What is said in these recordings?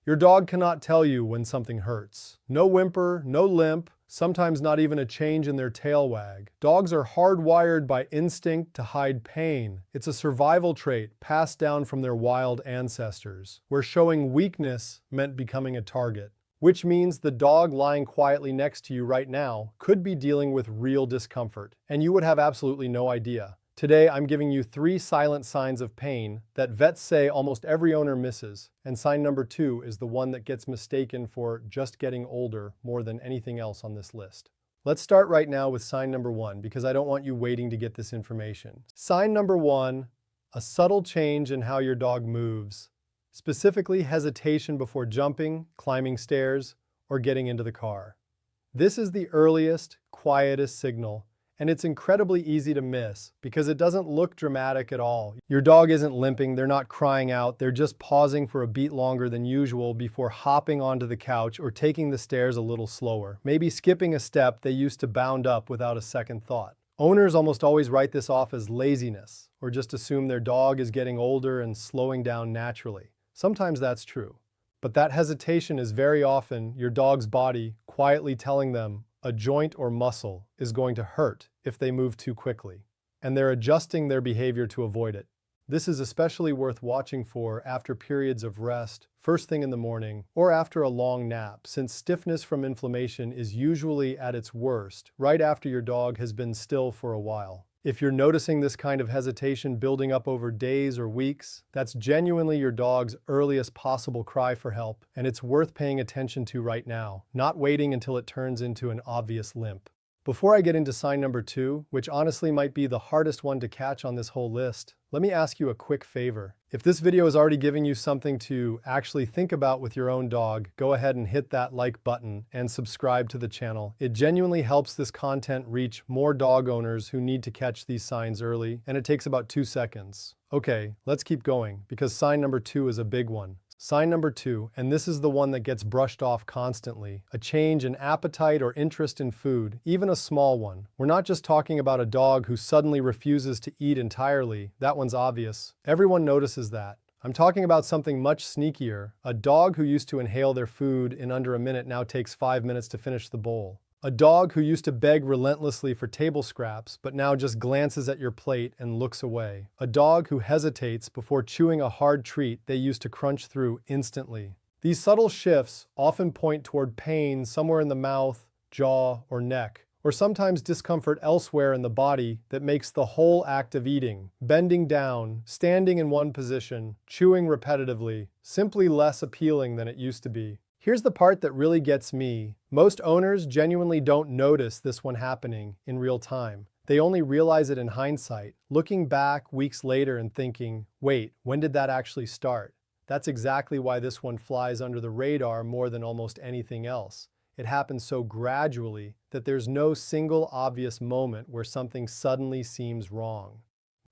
Your dog cannot tell you when something hurts. No whimper, no limp, sometimes not even a change in their tail wag. Dogs are hardwired by instinct to hide pain. It's a survival trait passed down from their wild ancestors, where showing weakness meant becoming a target. Which means the dog lying quietly next to you right now could be dealing with real discomfort, and you would have absolutely no idea. Today, I'm giving you 3 silent signs of pain that vets say almost every owner misses, and sign number 2 is the one that gets mistaken for just getting older more than anything else on this list. Let's start right now with sign number 1 because I don't want you waiting to get this information. Sign number 1, a subtle change in how your dog moves, specifically hesitation before jumping, climbing stairs, or getting into the car. This is the earliest, quietest signal, and it's incredibly easy to miss because it doesn't look dramatic at all. Your dog isn't limping, they're not crying out, they're just pausing for a beat longer than usual before hopping onto the couch or taking the stairs a little slower, maybe skipping a step they used to bound up without a second thought. Owners almost always write this off as laziness or just assume their dog is getting older and slowing down naturally. Sometimes that's true, but that hesitation is very often your dog's body quietly telling them a joint or muscle is going to hurt if they move too quickly, and they're adjusting their behavior to avoid it. This is especially worth watching for after periods of rest, first thing in the morning, or after a long nap, since stiffness from inflammation is usually at its worst right after your dog has been still for a while. If you're noticing this kind of hesitation building up over days or weeks, that's genuinely your dog's earliest possible cry for help, and it's worth paying attention to right now, not waiting until it turns into an obvious limp. Before I get into sign number 2, which honestly might be the hardest one to catch on this whole list, let me ask you a quick favor. If this video is already giving you something to actually think about with your own dog, go ahead and hit that like button and subscribe to the channel. It genuinely helps this content reach more dog owners who need to catch these signs early, and it takes about 2 seconds. Okay, let's keep going, because sign number 2 is a big one. Sign number 2, and this is the one that gets brushed off constantly, a change in appetite or interest in food, even a small one. We're not just talking about a dog who suddenly refuses to eat entirely. That one's obvious. Everyone notices that. I'm talking about something much sneakier. A dog who used to inhale their food in under a minute now takes 5 minutes to finish the bowl. A dog who used to beg relentlessly for table scraps, but now just glances at your plate and looks away. A dog who hesitates before chewing a hard treat they used to crunch through instantly. These subtle shifts often point toward pain somewhere in the mouth, jaw, or neck, or sometimes discomfort elsewhere in the body that makes the whole act of eating, bending down, standing in one position, chewing repetitively, simply less appealing than it used to be. Here's the part that really gets me. Most owners genuinely don't notice this one happening in real time. They only realize it in hindsight, looking back weeks later and thinking, wait, when did that actually start? That's exactly why this one flies under the radar more than almost anything else. It happens so gradually that there's no single obvious moment where something suddenly seems wrong.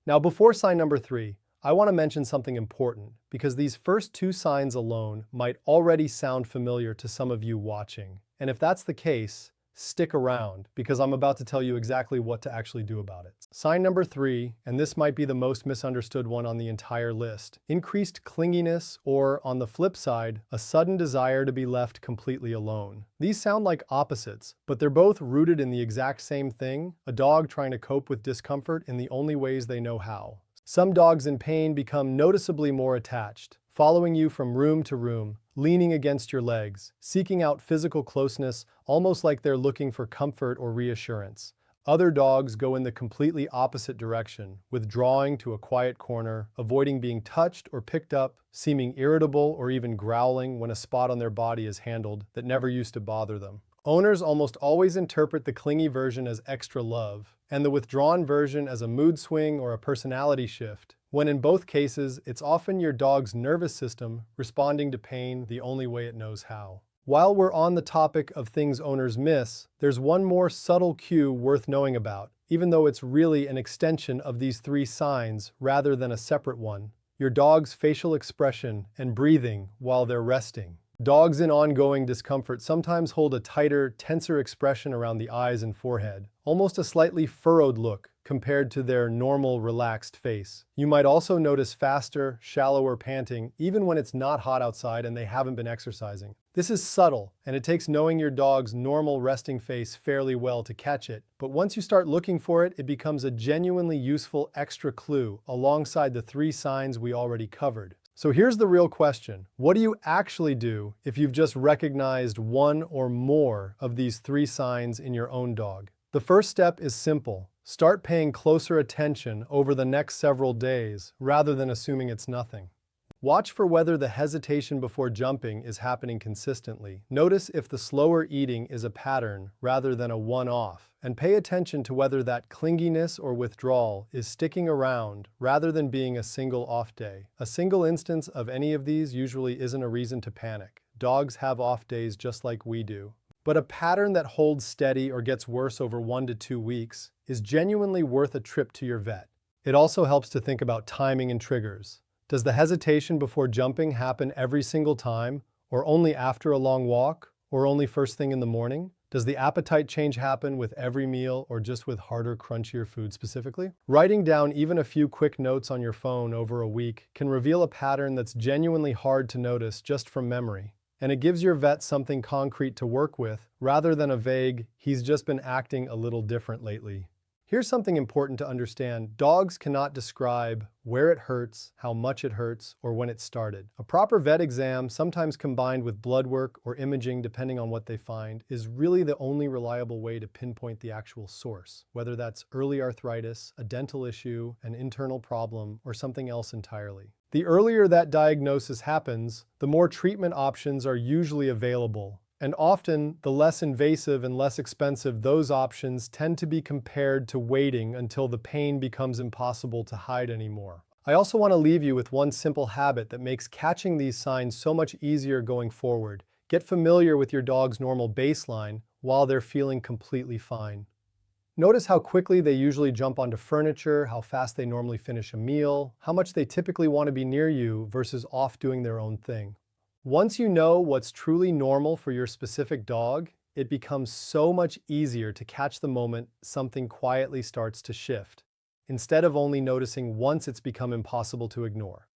Now, before sign number 3, I want to mention something important because these first 2 signs alone might already sound familiar to some of you watching. And if that's the case, stick around because I'm about to tell you exactly what to actually do about it. Sign number 3, and this might be the most misunderstood one on the entire list, increased clinginess or, on the flip side, a sudden desire to be left completely alone. These sound like opposites, but they're both rooted in the exact same thing, a dog trying to cope with discomfort in the only ways they know how. Some dogs in pain become noticeably more attached, following you from room to room, leaning against your legs, seeking out physical closeness almost like they're looking for comfort or reassurance. Other dogs go in the completely opposite direction, withdrawing to a quiet corner, avoiding being touched or picked up, seeming irritable or even growling when a spot on their body is handled that never used to bother them. Owners almost always interpret the clingy version as extra love, and the withdrawn version as a mood swing or a personality shift, when in both cases, it's often your dog's nervous system responding to pain the only way it knows how. While we're on the topic of things owners miss, there's one more subtle cue worth knowing about, even though it's really an extension of these 3 signs rather than a separate one: your dog's facial expression and breathing while they're resting. Dogs in ongoing discomfort sometimes hold a tighter, tenser expression around the eyes and forehead, almost a slightly furrowed look, compared to their normal relaxed face. You might also notice faster, shallower panting even when it's not hot outside and they haven't been exercising. This is subtle, and it takes knowing your dog's normal resting face fairly well to catch it, but once you start looking for it, it becomes a genuinely useful extra clue alongside the 3 signs we already covered. So here's the real question. What do you actually do if you've just recognized one or more of these 3 signs in your own dog? The first step is simple. Start paying closer attention over the next several days rather than assuming it's nothing. Watch for whether the hesitation before jumping is happening consistently. Notice if the slower eating is a pattern rather than a one-off, and pay attention to whether that clinginess or withdrawal is sticking around rather than being a single off day. A single instance of any of these usually isn't a reason to panic. Dogs have off days just like we do. But a pattern that holds steady or gets worse over 1 to 2 weeks is genuinely worth a trip to your vet. It also helps to think about timing and triggers. Does the hesitation before jumping happen every single time, or only after a long walk, or only first thing in the morning? Does the appetite change happen with every meal or just with harder, crunchier food specifically? Writing down even a few quick notes on your phone over a week can reveal a pattern that's genuinely hard to notice just from memory. And it gives your vet something concrete to work with rather than a vague, "he's just been acting a little different lately." Here's something important to understand. Dogs cannot describe where it hurts, how much it hurts, or when it started. A proper vet exam, sometimes combined with blood work or imaging depending on what they find, is really the only reliable way to pinpoint the actual source, whether that's early arthritis, a dental issue, an internal problem, or something else entirely. The earlier that diagnosis happens, the more treatment options are usually available. And often, the less invasive and less expensive those options tend to be compared to waiting until the pain becomes impossible to hide anymore. I also want to leave you with one simple habit that makes catching these signs so much easier going forward. Get familiar with your dog's normal baseline while they're feeling completely fine. Notice how quickly they usually jump onto furniture, how fast they normally finish a meal, how much they typically want to be near you versus off doing their own thing. Once you know what's truly normal for your specific dog, it becomes so much easier to catch the moment something quietly starts to shift, instead of only noticing once it's become impossible to ignore.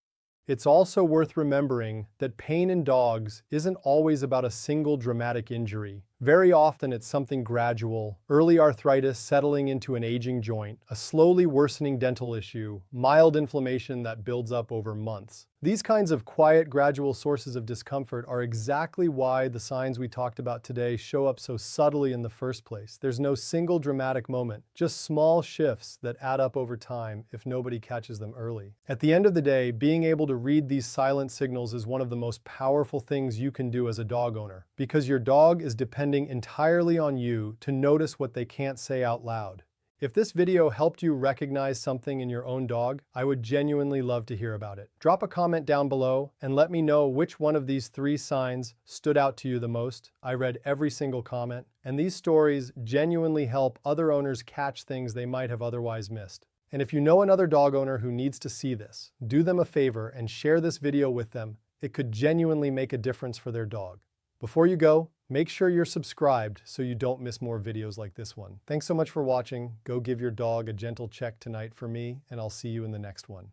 It's also worth remembering that pain in dogs isn't always about a single dramatic injury. Very often it's something gradual, early arthritis settling into an aging joint, a slowly worsening dental issue, mild inflammation that builds up over months. These kinds of quiet, gradual sources of discomfort are exactly why the signs we talked about today show up so subtly in the first place. There's no single dramatic moment, just small shifts that add up over time if nobody catches them early. At the end of the day, being able to read these silent signals is one of the most powerful things you can do as a dog owner, because your dog is depending entirely on you to notice what they can't say out loud. If this video helped you recognize something in your own dog, I would genuinely love to hear about it. Drop a comment down below and let me know which one of these 3 signs stood out to you the most. I read every single comment, and these stories genuinely help other owners catch things they might have otherwise missed. And if you know another dog owner who needs to see this, do them a favor and share this video with them. It could genuinely make a difference for their dog. Before you go, make sure you're subscribed so you don't miss more videos like this one. Thanks so much for watching. Go give your dog a gentle check tonight for me, and I'll see you in the next one.